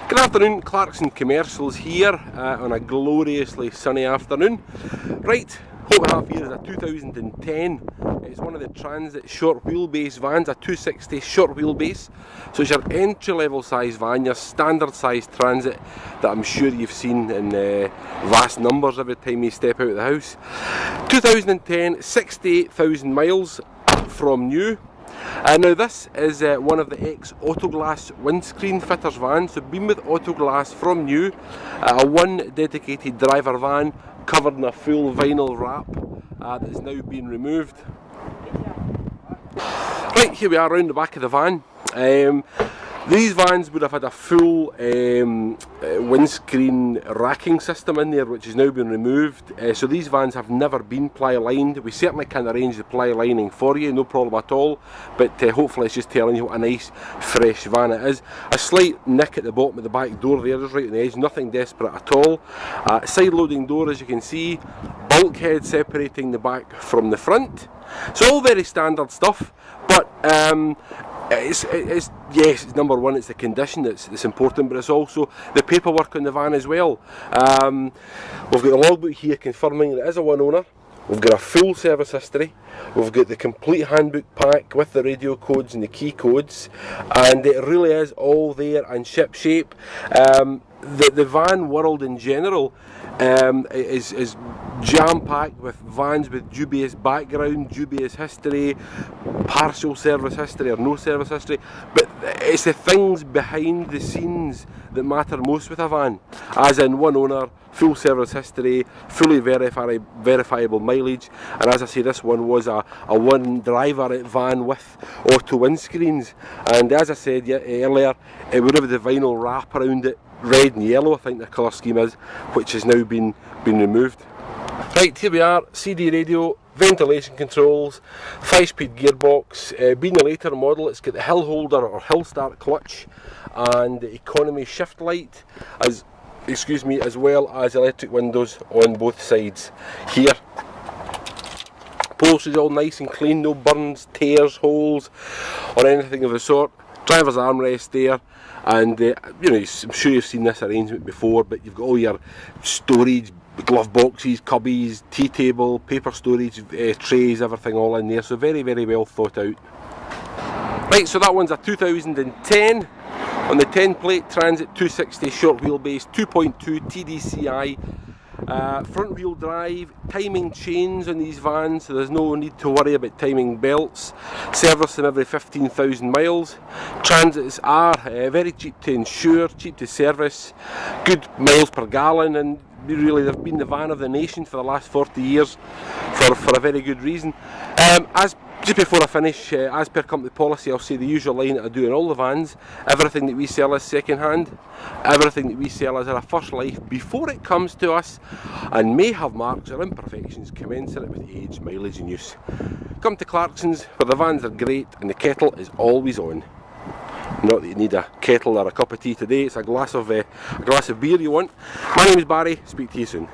Good afternoon, Clarkson Commercials here on a gloriously sunny afternoon. Right, what we have here is a 2010. It's one of the Transit short wheelbase vans, a 260 short wheelbase. So it's your entry level size van, your standard size Transit that I'm sure you've seen in vast numbers every time you step out of the house. 2010, 68,000 miles from new. Now this is one of the ex-Autoglass windscreen fitters vans, so been with Autoglass from new, a one dedicated driver van covered in a full vinyl wrap that is now being removed. Right, here we are around the back of the van. These vans would have had a full windscreen racking system in there, which has now been removed. So these vans have never been ply lined. We certainly can arrange the ply lining for you, no problem at all. But hopefully it's just telling you what a nice fresh van it is. A slight nick at the bottom of the back door there, just right on the edge, nothing desperate at all. Side loading door, as you can see, bulkhead separating the back from the front. So all very standard stuff, but yes, it's number one, it's the condition that's important, but it's also the paperwork on the van as well. We've got the logbook here confirming that it is a one owner. We've got a full service history. We've got the complete handbook pack with the radio codes and the key codes, and it really is all there and ship shape. The van world in general is jam-packed with vans with dubious background, dubious history, partial service history or no service history, but it's the things behind the scenes that matter most with a van, as in one owner, full service history, fully verifiable mileage, and as I say, this one was a one driver van with auto windscreens, and as I said earlier, it would have the vinyl wrap around it, red and yellow I think the colour scheme is, which has now been removed. Right, here we are, CD radio, ventilation controls, 5-speed gearbox, being the later model it's got the hill holder or hill start clutch and the economy shift light, as well as electric windows on both sides here. Upholstery is all nice and clean, no burns, tears, holes or anything of the sort. Driver's armrest there, and you know, I'm sure you've seen this arrangement before, but you've got all your storage, glove boxes, cubbies, tea table, paper storage, trays, everything all in there, so very, very well thought out. Right, so that one's a 2010 on the 10 plate Transit 260 short wheelbase 2.2 TDCI. Front wheel drive, timing chains on these vans, so there's no need to worry about timing belts. Service them every 15,000 miles. Transits are very cheap to insure, cheap to service, good miles per gallon, and really they've been the van of the nation for the last 40 years for a very good reason. Just before I finish, as per company policy, I'll say the usual line that I do in all the vans: everything that we sell is second hand, everything that we sell is in a first life before it comes to us, and may have marks or imperfections commensurate with age, mileage and use. Come to Clarkson's, where the vans are great and the kettle is always on. Not that you need a kettle or a cup of tea today, it's a glass of beer you want. My name is Barry, speak to you soon.